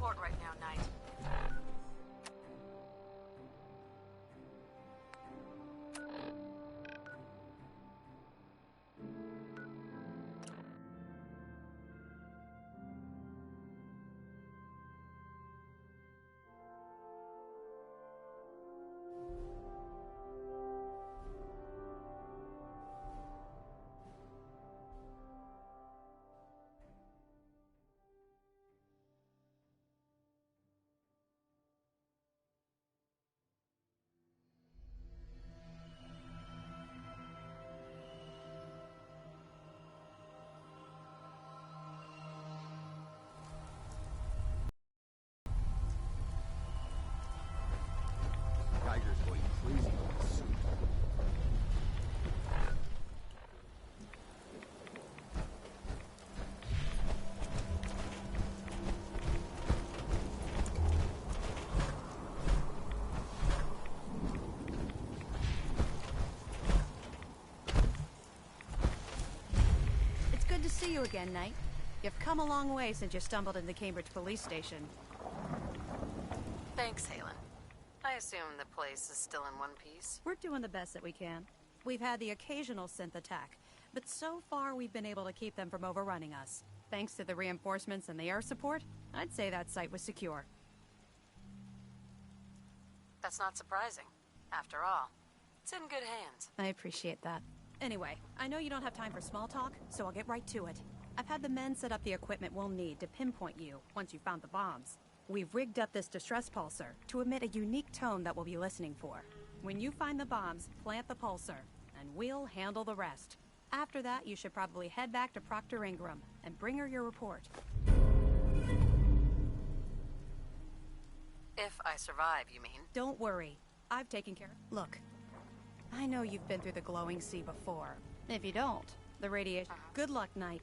support right now, Knight. Geiger's going crazy with this suit. It's good to see you again, Knight. You've come a long way since you stumbled into Cambridge Police Station. Thanks, Halen. I assume the place is still in one piece. We're doing the best that we can. We've had the occasional synth attack, but so far we've been able to keep them from overrunning us. Thanks to the reinforcements and the air support, I'd say that site was secure. That's not surprising. After all, it's in good hands. I appreciate that. Anyway, I know you don't have time for small talk, so I'll get right to it. I've had the men set up the equipment we'll need to pinpoint you once you've found the bombs. We've rigged up this distress pulsar to emit a unique tone that we'll be listening for. When you find the bombs, plant the pulsar, and we'll handle the rest. After that, you should probably head back to Proctor Ingram and bring her your report. If I survive, you mean? Don't worry. I've taken care of... Look, I know you've been through the glowing sea before. If you don't, the radiation... Good luck, Knight.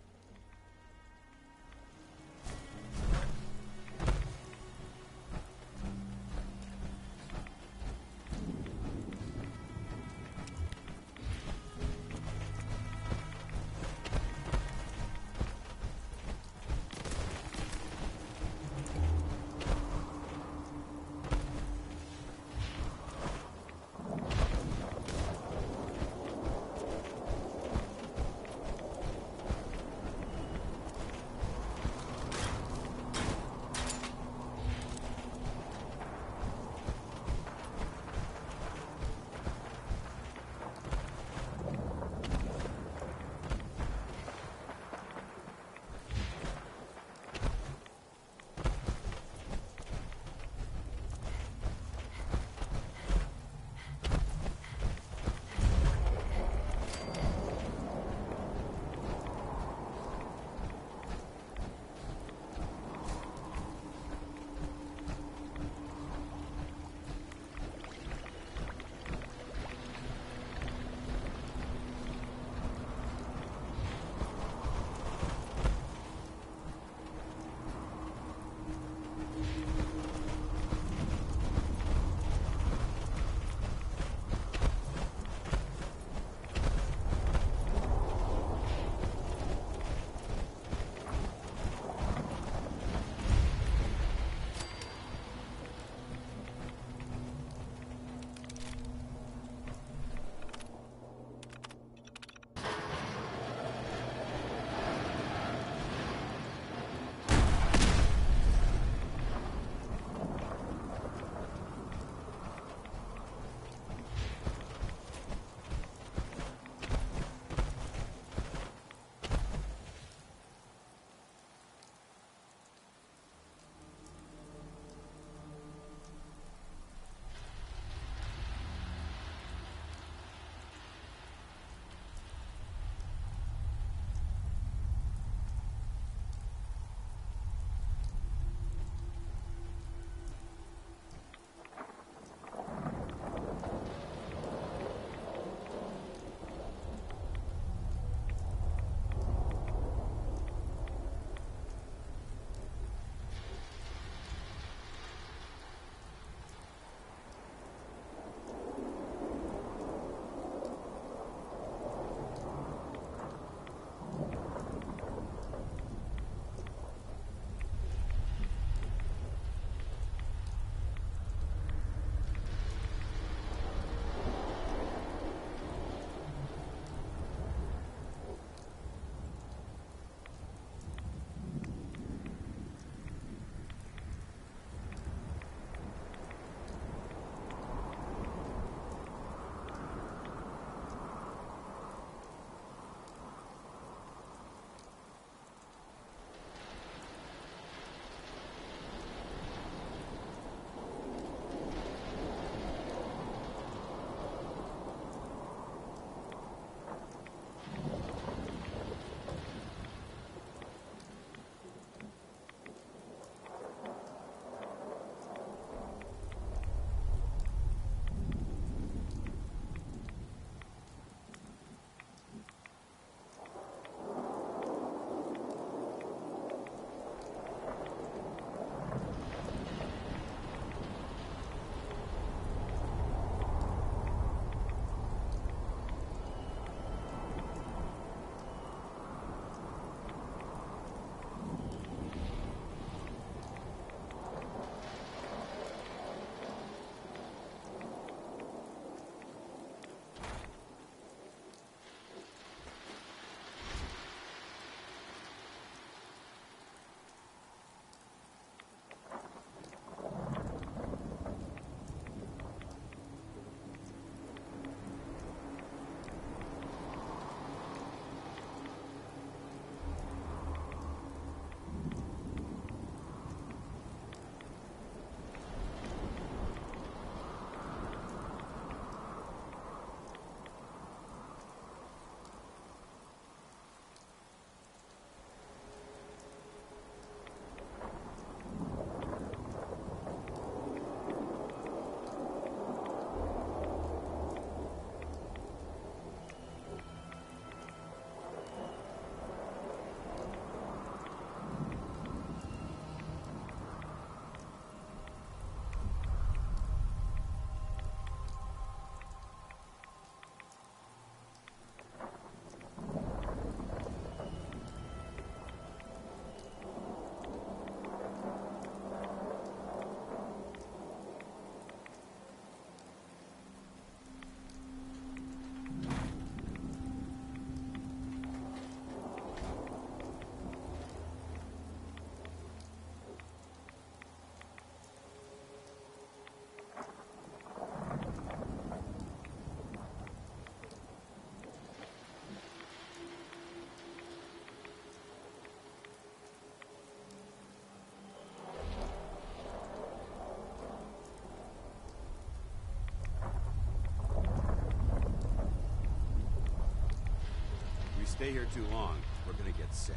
stay here too long, we're gonna get sick.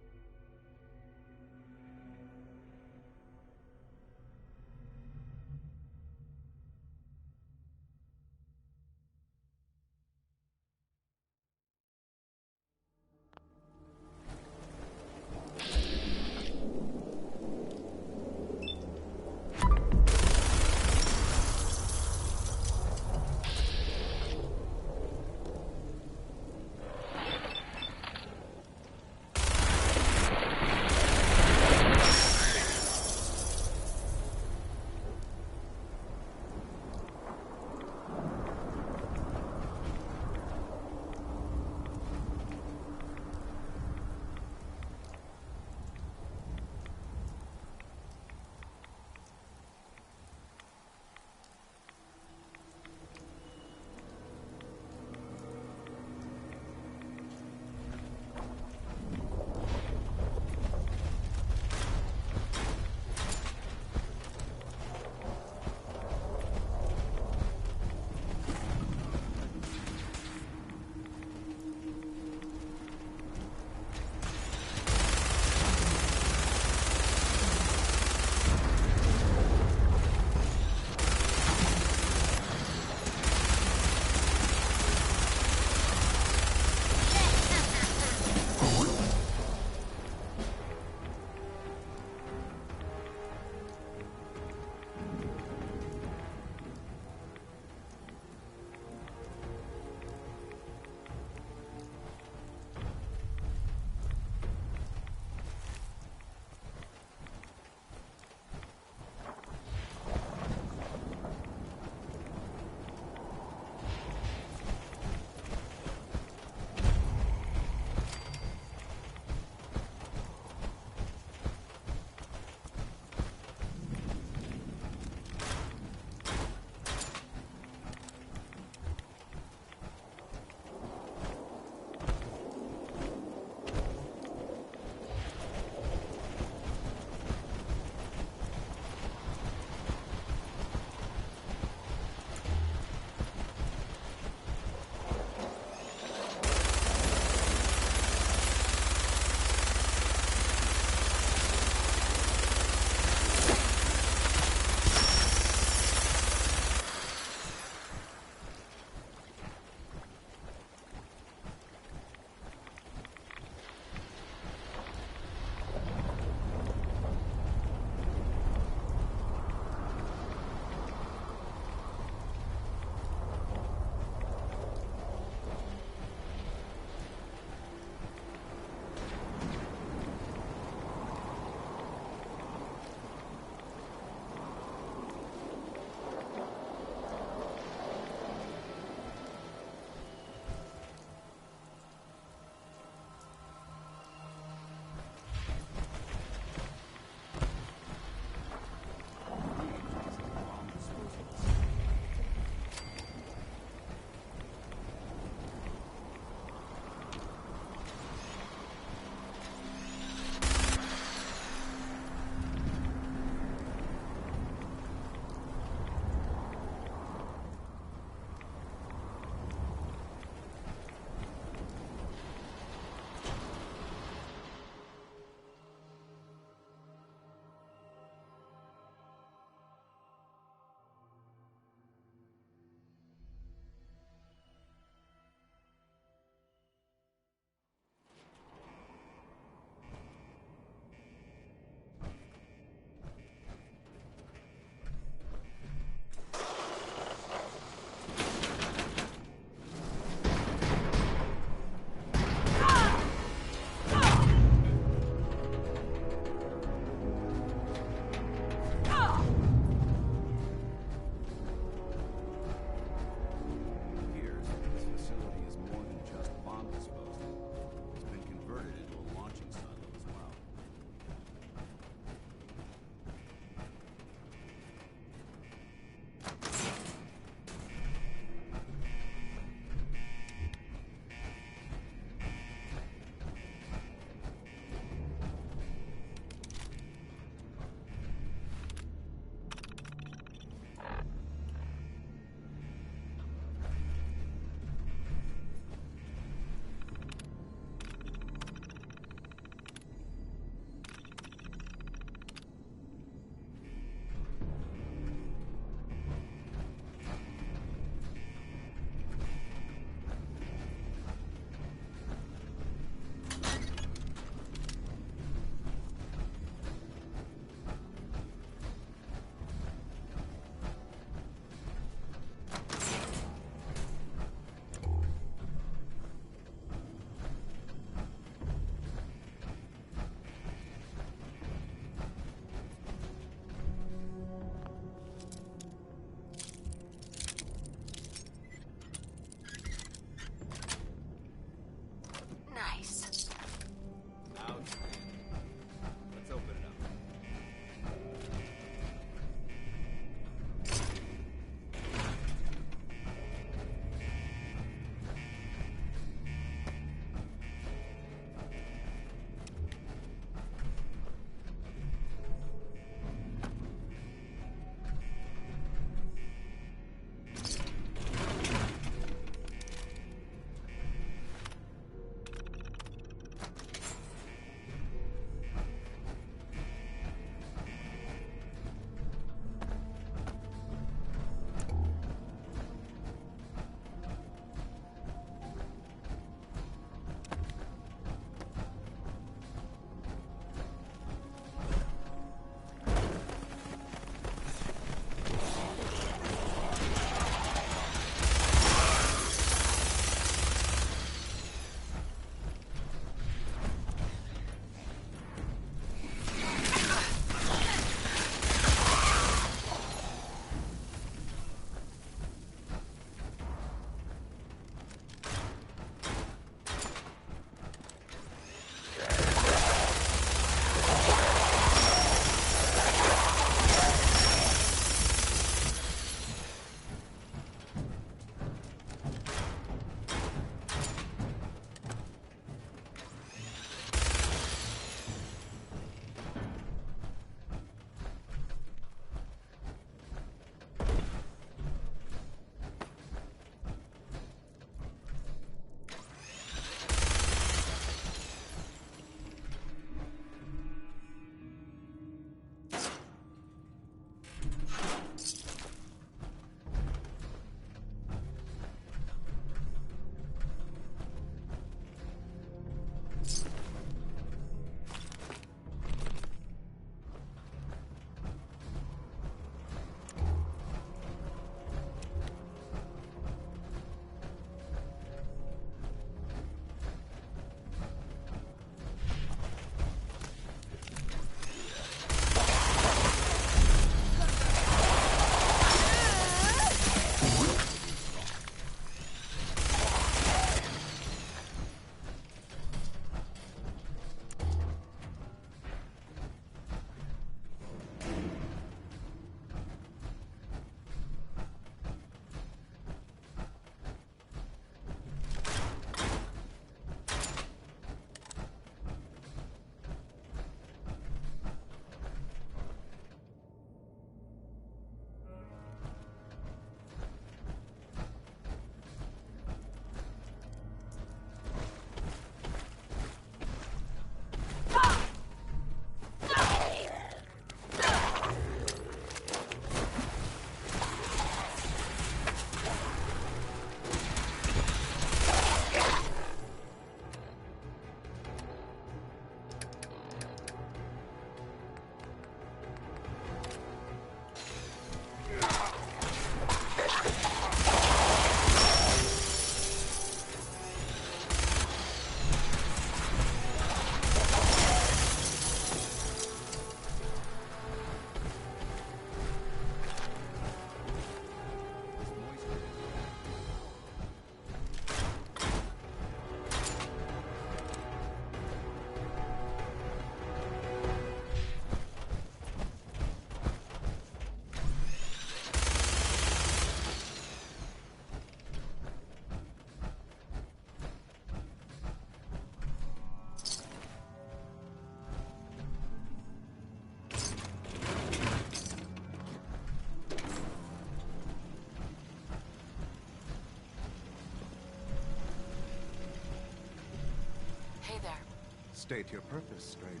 State your purpose, stranger.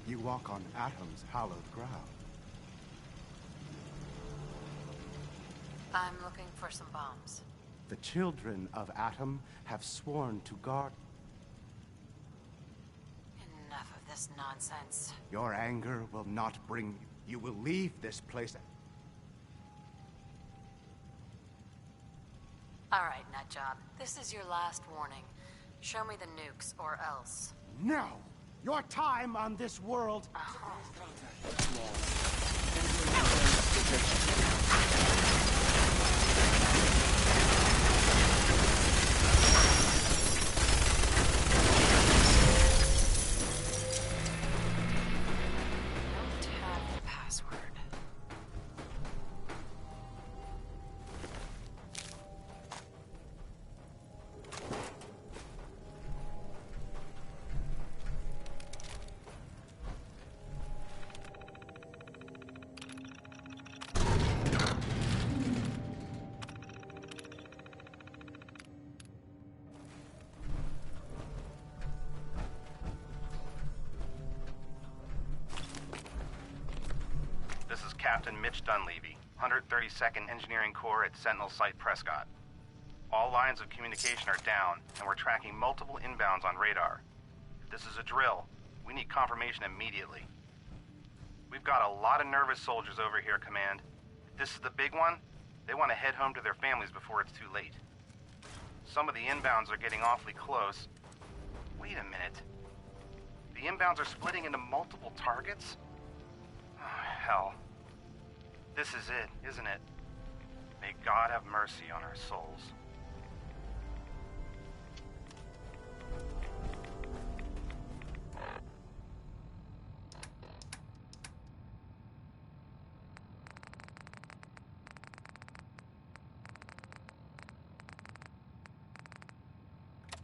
You walk on Atom's hallowed ground. I'm looking for some bombs. The children of Atom have sworn to guard... Enough of this nonsense. Your anger will not bring you. You will leave this place. All right, Nutjob. This is your last warning. Show me the nukes, or else. No! Your time on this world... Don't have the password. This is Captain Mitch Dunleavy, 132nd Engineering Corps at Sentinel Site Prescott. All lines of communication are down, and we're tracking multiple inbounds on radar. If this is a drill, we need confirmation immediately. We've got a lot of nervous soldiers over here, Command. If this is the big one, they want to head home to their families before it's too late. Some of the inbounds are getting awfully close. Wait a minute. The inbounds are splitting into multiple targets? Oh, hell. This is it, isn't it? May God have mercy on our souls.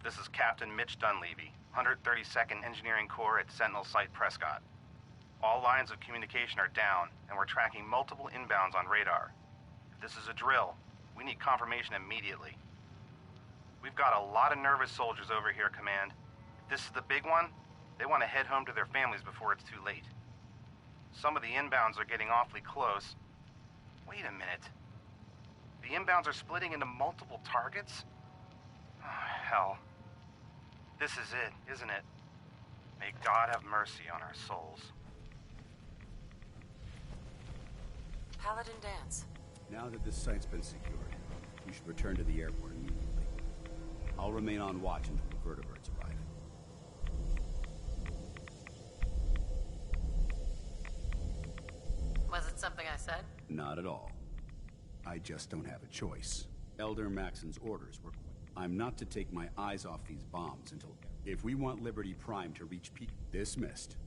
This is Captain Mitch Dunleavy, 132nd Engineering Corps at Sentinel Site Prescott. All lines of communication are down, and we're tracking multiple inbounds on radar. If this is a drill, we need confirmation immediately. We've got a lot of nervous soldiers over here, Command. If this is the big one, they want to head home to their families before it's too late. Some of the inbounds are getting awfully close. Wait a minute. The inbounds are splitting into multiple targets? Oh, hell. This is it, isn't it? May God have mercy on our souls. Paladin Dance. Now that this site's been secured, you should return to the airport immediately. I'll remain on watch until the vertibirds arrive. Was it something I said? Not at all. I just don't have a choice. Elder Maxon's orders were... I'm not to take my eyes off these bombs until... If we want Liberty Prime to reach peak... Dismissed.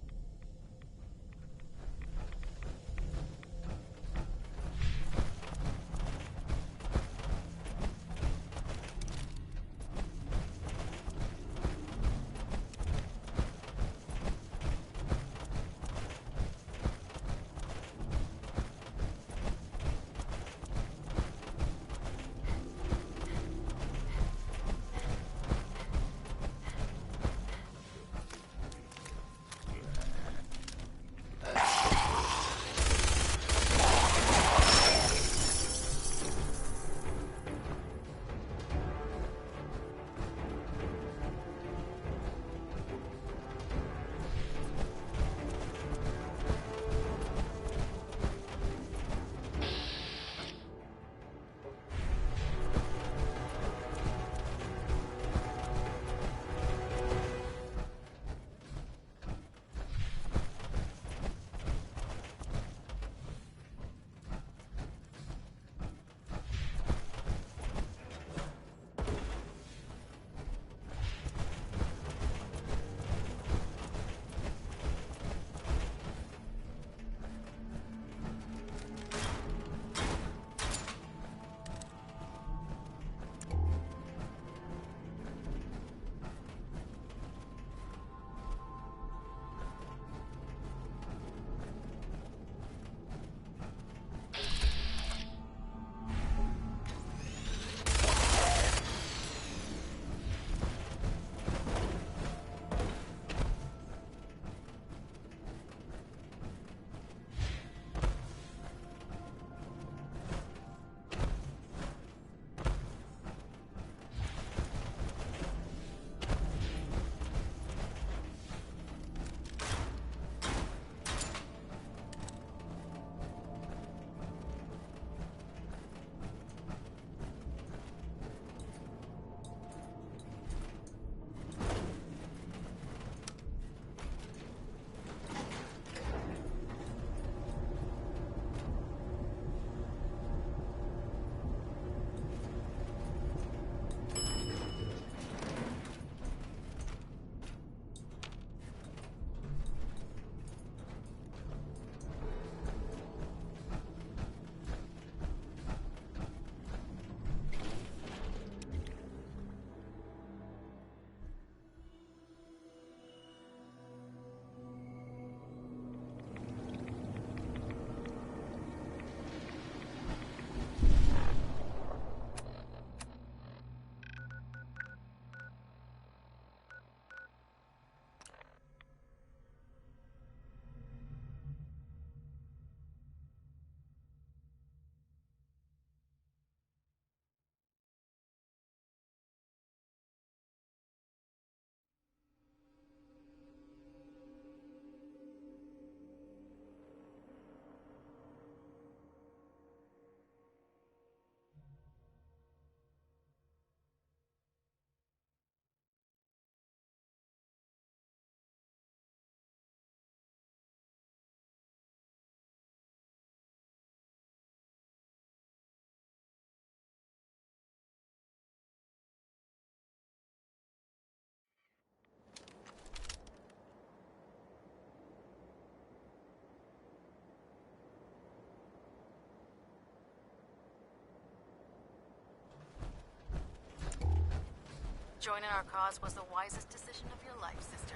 Joining our cause was the wisest decision of your life, sister.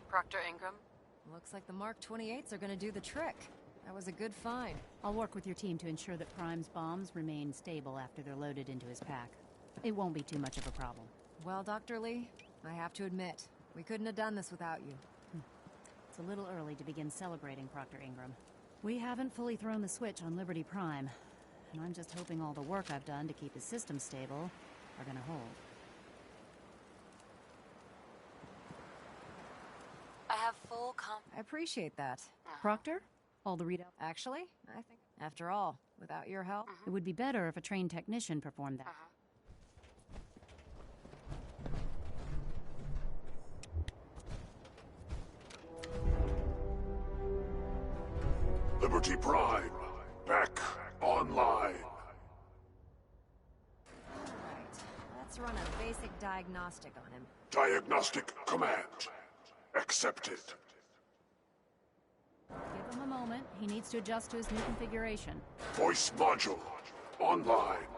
Proctor Ingram? Looks like the Mark 28s are gonna do the trick. That was a good find. I'll work with your team to ensure that Prime's bombs remain stable after they're loaded into his pack. It won't be too much of a problem. Well, Dr. Lee, I have to admit, we couldn't have done this without you. It's a little early to begin celebrating, Proctor Ingram. We haven't fully thrown the switch on Liberty Prime, and I'm just hoping all the work I've done to keep his system stable are gonna hold. I have full I appreciate that. Proctor? All the readout? Actually, I think, after all, without your help... It would be better if a trained technician performed that. Liberty Prime, back online. Alright, let's run a basic diagnostic on him. Diagnostic command accepted. Give him a moment. He needs to adjust to his new configuration. Voice module online.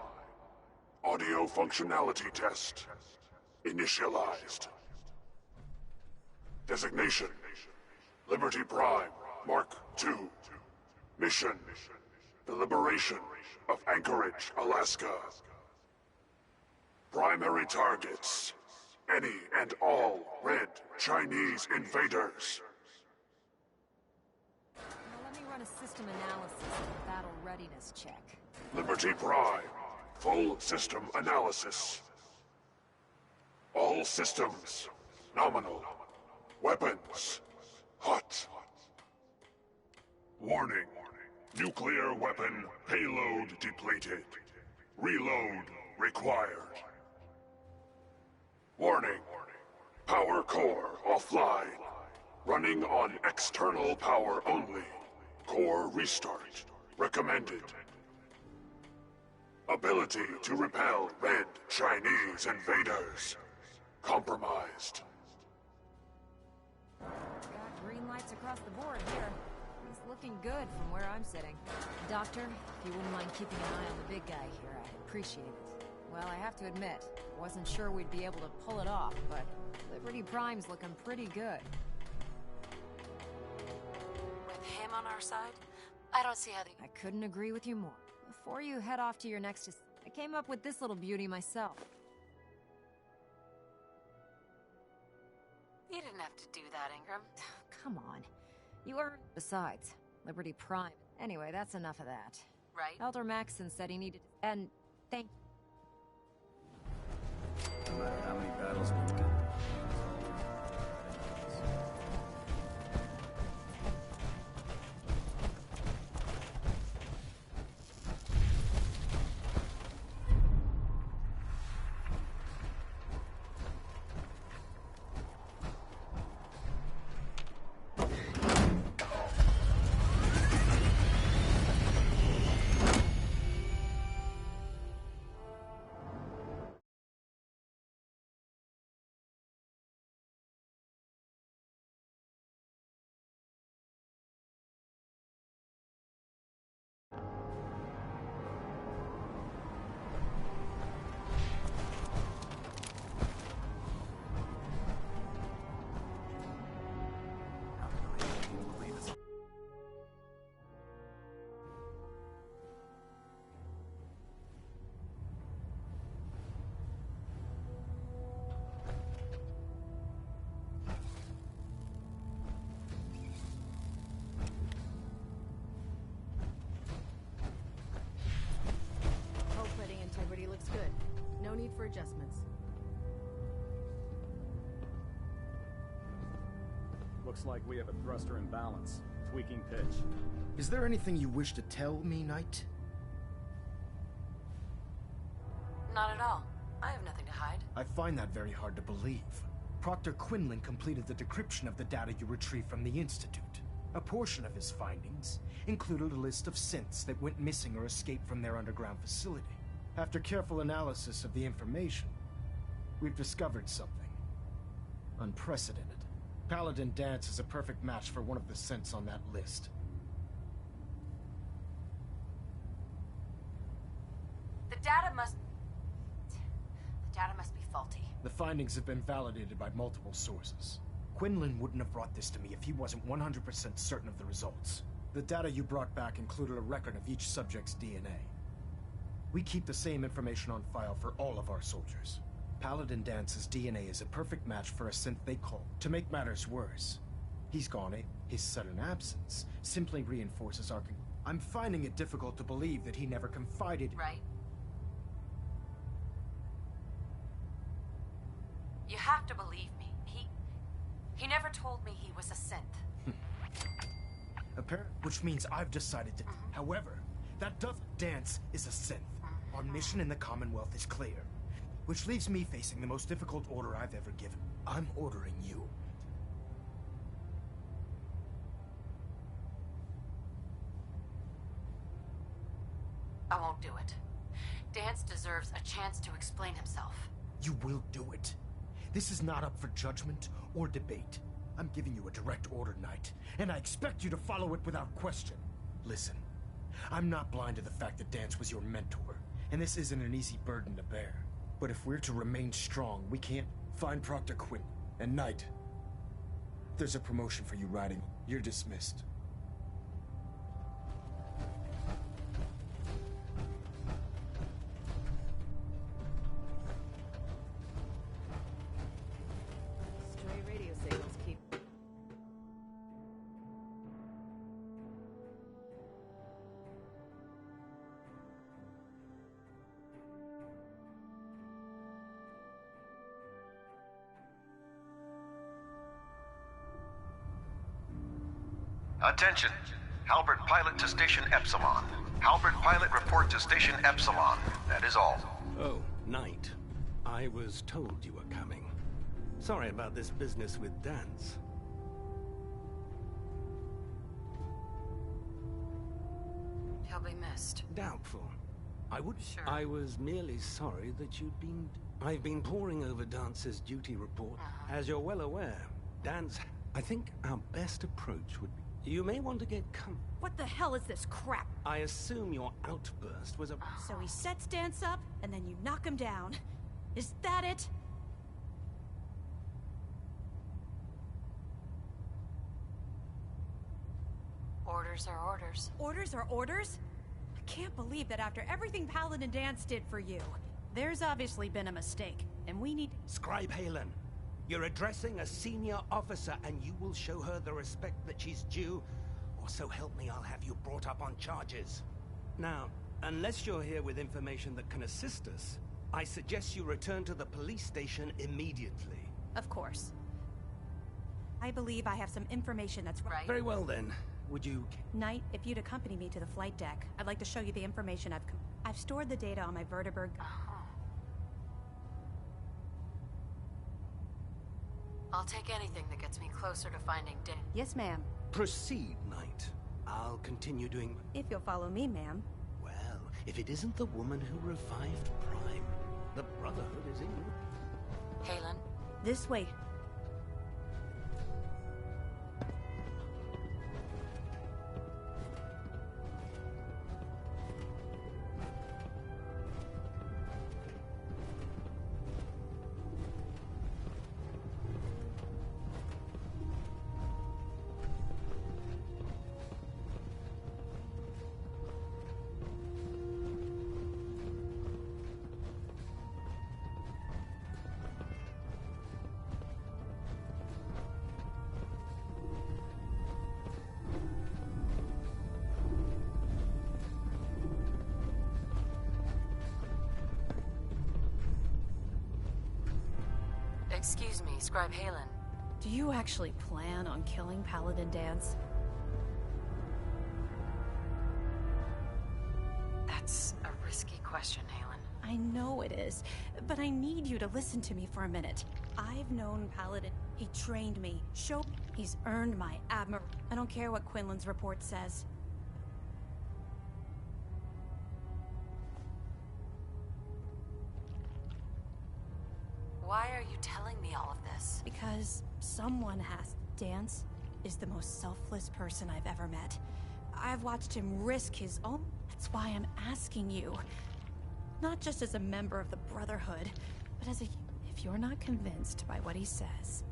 Audio functionality test initialized. Designation: Liberty Prime Mark II. Mission: the liberation of Anchorage, Alaska. Primary targets: any and all red Chinese invaders. Now let me run a system analysis and a battle readiness check. Liberty Prime, full system analysis. All systems nominal. Weapons hot. Warning. Nuclear weapon payload depleted. Reload required. Warning. Power core offline. Running on external power only. Core restart recommended. Ability to repel red Chinese invaders compromised. Got green lights across the board here. He's looking good from where I'm sitting. Doctor, if you wouldn't mind keeping an eye on the big guy here, I'd appreciate it. Well, I have to admit, wasn't sure we'd be able to pull it off, but Liberty Prime's looking pretty good. With him on our side, I don't see how the... I couldn't agree with you more. Before you head off to your next... I came up with this little beauty myself. You didn't have to do that, Ingram. Come on. You are... Besides, Liberty Prime. Anyway, that's enough of that. Right? Elder Maxson said he needed... And thank... No matter how many battles we win. Hull plating integrity looks good. No need for adjustments. Looks like we have a thruster imbalance. Tweaking pitch. Is there anything you wish to tell me, Knight? Not at all. I have nothing to hide. I find that very hard to believe. Proctor Quinlan completed the decryption of the data you retrieved from the Institute. A portion of his findings included a list of synths that went missing or escaped from their underground facility. After careful analysis of the information, we've discovered something unprecedented. Paladin Danse is a perfect match for one of the synths on that list. data must be faulty. The findings have been validated by multiple sources. Quinlan wouldn't have brought this to me if he wasn't 100% certain of the results. The data you brought back included a record of each subject's DNA. We keep the same information on file for all of our soldiers. Paladin Dance's DNA is a perfect match for a synth they call. To make matters worse, he's gone. His sudden absence simply reinforces our... I'm finding it difficult to believe that he never confided... Right. You have to believe me. He never told me he was a synth. Which means I've decided to... However, that Dance is a synth. Our mission in the Commonwealth is clear. Which leaves me facing the most difficult order I've ever given. I'm ordering you. I won't do it. Dance deserves a chance to explain himself. You will do it. This is not up for judgment or debate. I'm giving you a direct order, Knight, and I expect you to follow it without question. Listen, I'm not blind to the fact that Dance was your mentor, and this isn't an easy burden to bear. But if we're to remain strong, we can't find Proctor Quinn. And Knight, there's a promotion for you riding. You're dismissed. Stray radio signals keep... Attention! Halbert Pilot to Station Epsilon. Halbert Pilot report to Station Epsilon. That is all. Oh, Knight. I was told you were coming. Sorry about this business with Dance. He'll be missed. Doubtful. Sure. I was merely sorry that you'd been... I've been poring over Dance's duty report. As you're well aware, Dance... I think our best approach would be... You may want to get What the hell is this crap? I assume your outburst was a... So he sets Dance up, and then you knock him down. Is that it? Orders are orders. Orders are orders? I can't believe that after everything Paladin Dance did for you, there's obviously been a mistake, and we need... Scribe Halen, you're addressing a senior officer, and you will show her the respect that she's due, or so help me, I'll have you brought up on charges. Now, unless you're here with information that can assist us, I suggest you return to the police station immediately. Of course. I believe I have some information that's... Right. Very well then. Would you... Knight, if you'd accompany me to the flight deck, I'd like to show you the information I've stored the data on my vertibird... I'll take anything that gets me closer to finding Dan. Yes, ma'am. Proceed, Knight. I'll continue doing... If you'll follow me, ma'am. Well, if it isn't the woman who revived Prime, the Brotherhood is in you. Halen? This way. Excuse me, Scribe Halen. Do you actually plan on killing Paladin Dance? That's a risky question, Halen. I know it is, but I need you to listen to me for a minute. I've known Paladin. He trained me. He's earned my I don't care what Quinlan's report says. Why are you telling me all of this? Because someone has. Dance is the most selfless person I've ever met. I've watched him risk his own. That's why I'm asking you. Not just as a member of the Brotherhood, but as a... If you're not convinced by what he says,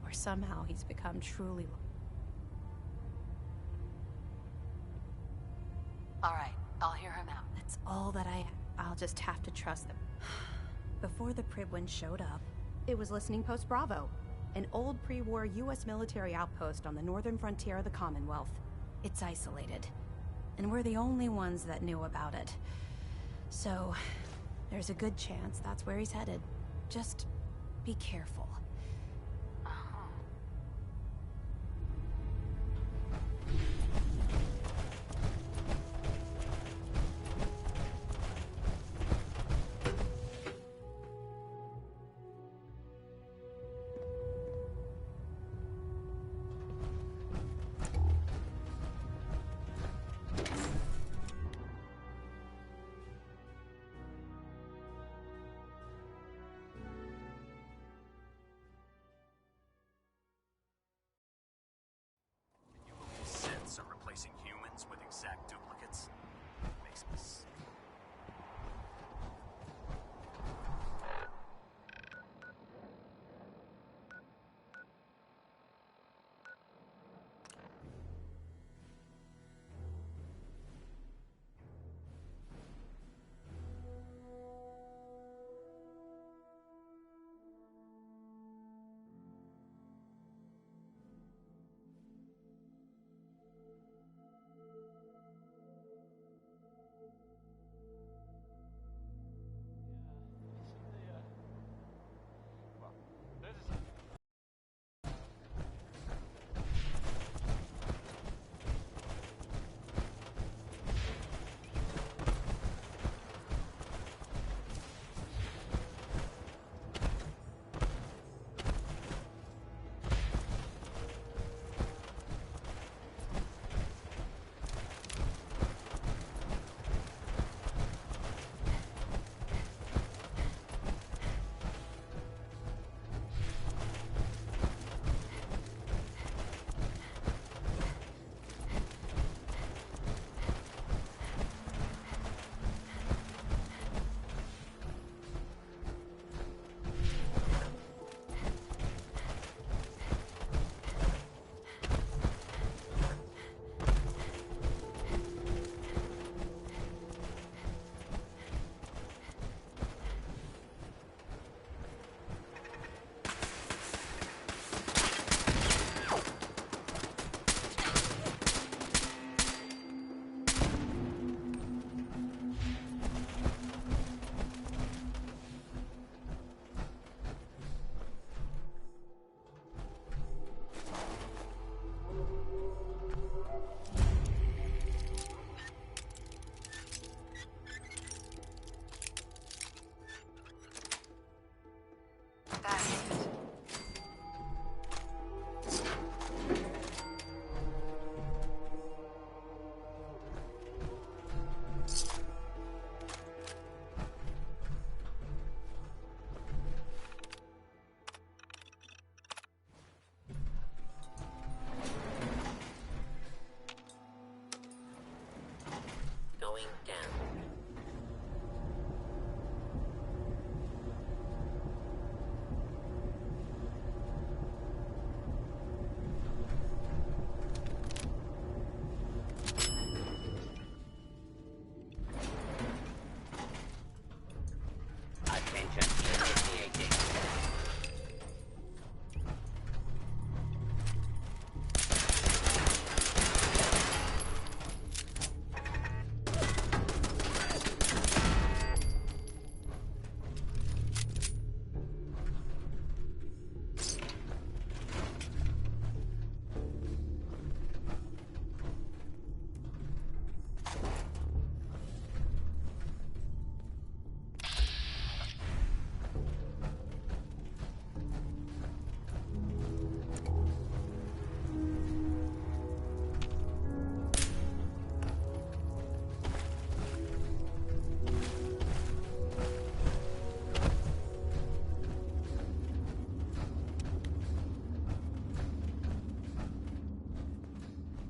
or somehow he's become truly... All right, I'll hear him out. That's all that I'll just have to trust them. Before the Pribwin showed up, it was Listening Post Bravo, an old pre-war U.S. military outpost on the northern frontier of the Commonwealth. It's isolated, and we're the only ones that knew about it. So, there's a good chance that's where he's headed. Just be careful. Synths are replacing humans with exact duplicates. Makes me sick.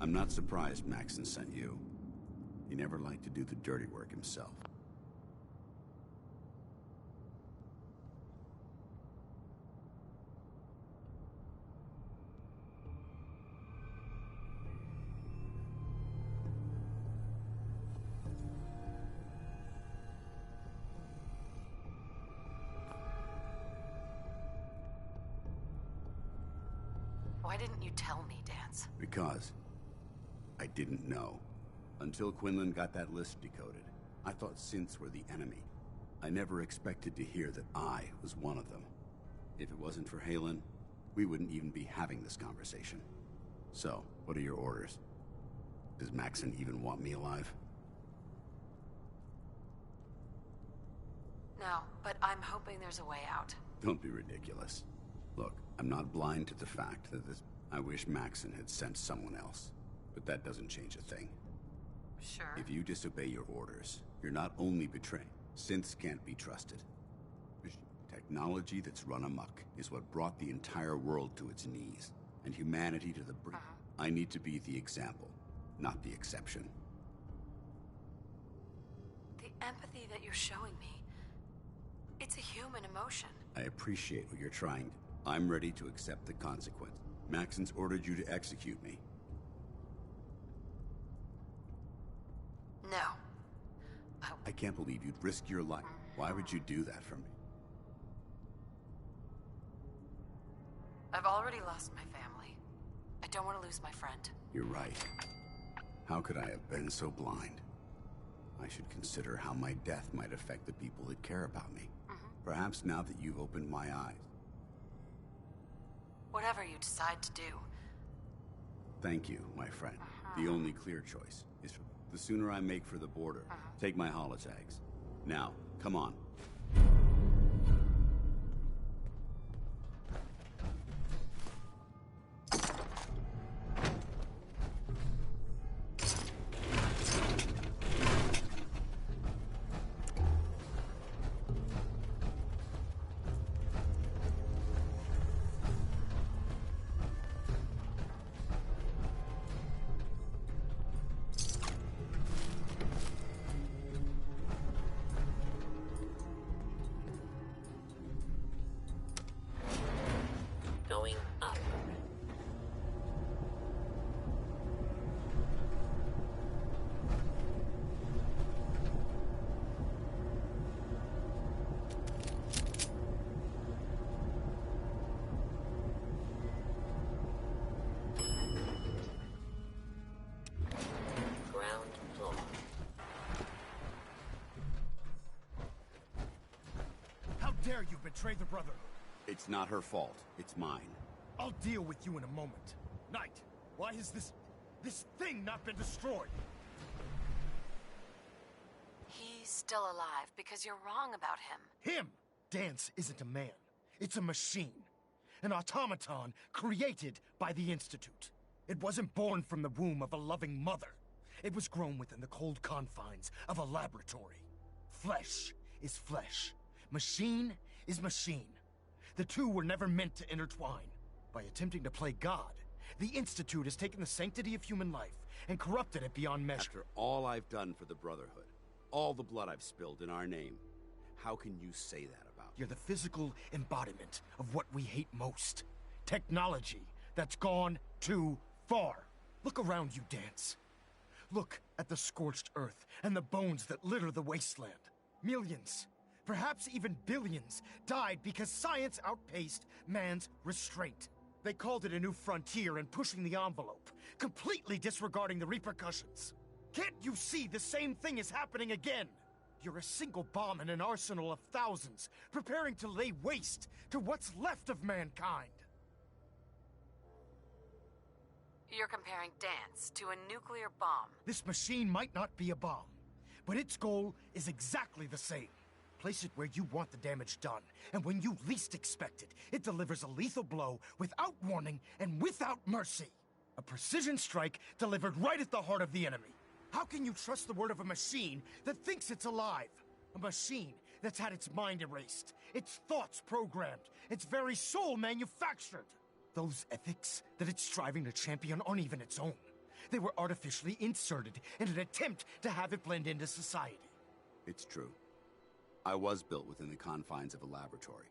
I'm not surprised Maxson sent you. He never liked to do the dirty work himself. Why didn't you tell me, Dance? Because I didn't know. Until Quinlan got that list decoded, I thought synths were the enemy. I never expected to hear that I was one of them. If it wasn't for Haylen, we wouldn't even be having this conversation. So, what are your orders? Does Maxson even want me alive? No, but I'm hoping there's a way out. Don't be ridiculous. Look, I'm not blind to the fact that this... I wish Maxson had sent someone else, but that doesn't change a thing. Sure. If you disobey your orders, you're not only betraying. Synths can't be trusted. Technology that's run amok is what brought the entire world to its knees, and humanity to the brink. I need to be the example, not the exception. The empathy that you're showing me, it's a human emotion. I appreciate what you're trying to. I'm ready to accept the consequence. Maxson's ordered you to execute me. No. I can't believe you'd risk your life. Why would you do that for me? I've already lost my family. I don't want to lose my friend. You're right. How could I have been so blind? I should consider how my death might affect the people that care about me. Perhaps now that you've opened my eyes. Whatever you decide to do. Thank you, my friend. The only clear choice is the sooner I make for the border. Take my holotags. Now, come on. Going up. Ground floor. How dare you betray the Brotherhood? It's not her fault. It's mine. I'll deal with you in a moment. Knight, why has this thing not been destroyed? He's still alive because you're wrong about him. Him! Dance isn't a man. It's a machine. An automaton created by the Institute. It wasn't born from the womb of a loving mother. It was grown within the cold confines of a laboratory. Flesh is flesh. Machine is machine. The two were never meant to intertwine. By attempting to play God, the Institute has taken the sanctity of human life and corrupted it beyond measure. After all I've done for the Brotherhood, all the blood I've spilled in our name, how can you say that about me? You're the physical embodiment of what we hate most. Technology that's gone too far. Look around you, Dance. Look at the scorched earth and the bones that litter the wasteland. Millions, perhaps even billions, died because science outpaced man's restraint. They called it a new frontier and pushing the envelope, completely disregarding the repercussions. Can't you see the same thing is happening again? You're a single bomb in an arsenal of thousands, preparing to lay waste to what's left of mankind. You're comparing Dance to a nuclear bomb. This machine might not be a bomb, but its goal is exactly the same. Place it where you want the damage done, and when you least expect it, it delivers a lethal blow without warning and without mercy. A precision strike delivered right at the heart of the enemy. How can you trust the word of a machine that thinks it's alive? A machine that's had its mind erased, its thoughts programmed, its very soul manufactured. Those ethics that it's striving to champion aren't even its own. They were artificially inserted in an attempt to have it blend into society. It's true. I was built within the confines of a laboratory,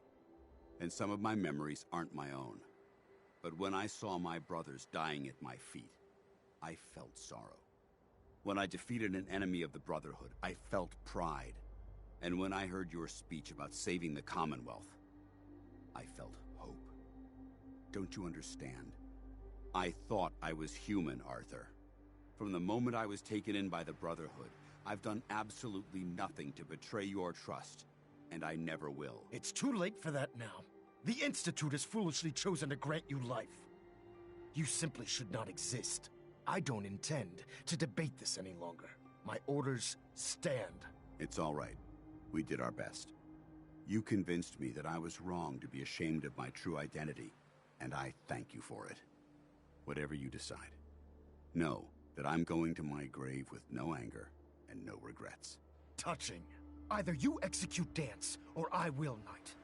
and some of my memories aren't my own. But when I saw my brothers dying at my feet, I felt sorrow. When I defeated an enemy of the Brotherhood, I felt pride. And when I heard your speech about saving the Commonwealth, I felt hope. Don't you understand? I thought I was human, Arthur. From the moment I was taken in by the Brotherhood, I've done absolutely nothing to betray your trust, and I never will. It's too late for that now. The Institute has foolishly chosen to grant you life. You simply should not exist. I don't intend to debate this any longer. My orders stand. It's all right. We did our best. You convinced me that I was wrong to be ashamed of my true identity, and I thank you for it. Whatever you decide. Know that I'm going to my grave with no anger and no regrets. Touching. Either you execute Danse, or I will, Knight.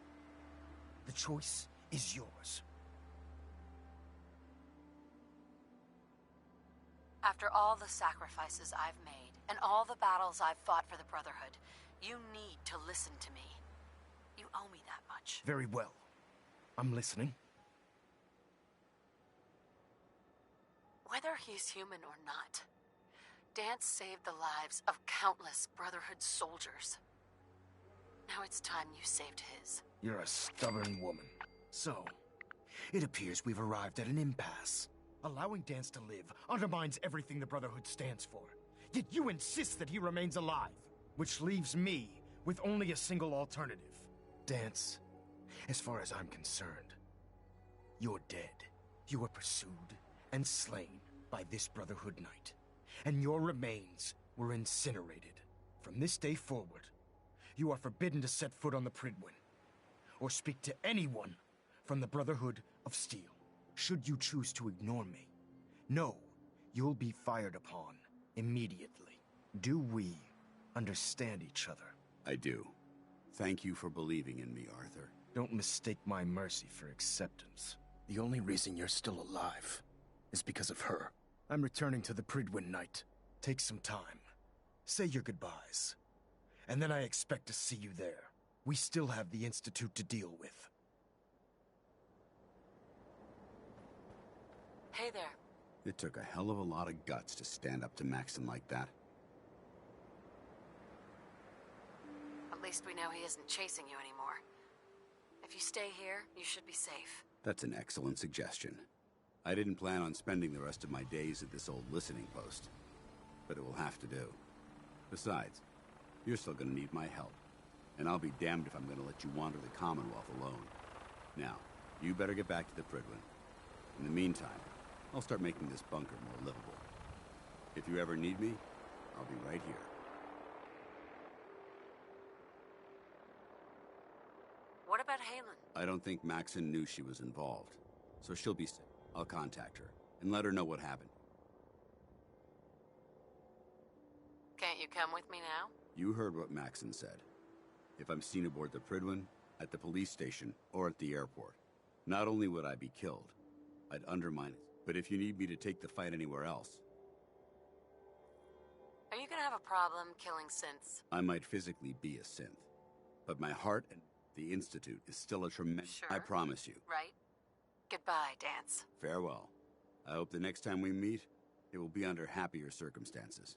The choice is yours. After all the sacrifices I've made, and all the battles I've fought for the Brotherhood, you need to listen to me. You owe me that much. Very well. I'm listening. Whether he's human or not, Danse saved the lives of countless Brotherhood soldiers. Now it's time you saved his. You're a stubborn woman. So, it appears we've arrived at an impasse. Allowing Danse to live undermines everything the Brotherhood stands for. Yet you insist that he remains alive, which leaves me with only a single alternative. Danse, as far as I'm concerned, you're dead. You were pursued and slain by this Brotherhood Knight, and your remains were incinerated. From this day forward, you are forbidden to set foot on the Prydwen, or speak to anyone from the Brotherhood of Steel. Should you choose to ignore me, know you'll be fired upon immediately. Do we understand each other? I do. Thank you for believing in me, Arthur. Don't mistake my mercy for acceptance. The only reason you're still alive is because of her. I'm returning to the Prydwen Knight. Take some time. Say your goodbyes. And then I expect to see you there. We still have the Institute to deal with. Hey there. It took a hell of a lot of guts to stand up to Maxon like that. At least we know he isn't chasing you anymore. If you stay here, you should be safe. That's an excellent suggestion. I didn't plan on spending the rest of my days at this old listening post, but it will have to do. Besides, you're still gonna need my help, and I'll be damned if I'm gonna let you wander the Commonwealth alone. Now, you better get back to the Prydwen. In the meantime, I'll start making this bunker more livable. If you ever need me, I'll be right here. What about Haylen? I don't think Maxon knew she was involved, so she'll be safe. I'll contact her and let her know what happened. Can't you come with me now? You heard what Maxon said. If I'm seen aboard the Prydwen, at the police station, or at the airport, not only would I be killed, I'd undermine it. But if you need me to take the fight anywhere else... Are you gonna have a problem killing synths? I might physically be a synth, but my heart and the Institute is still a tremendous... Sure. I promise you. Right? Goodbye, Danse. Farewell. I hope the next time we meet, it will be under happier circumstances.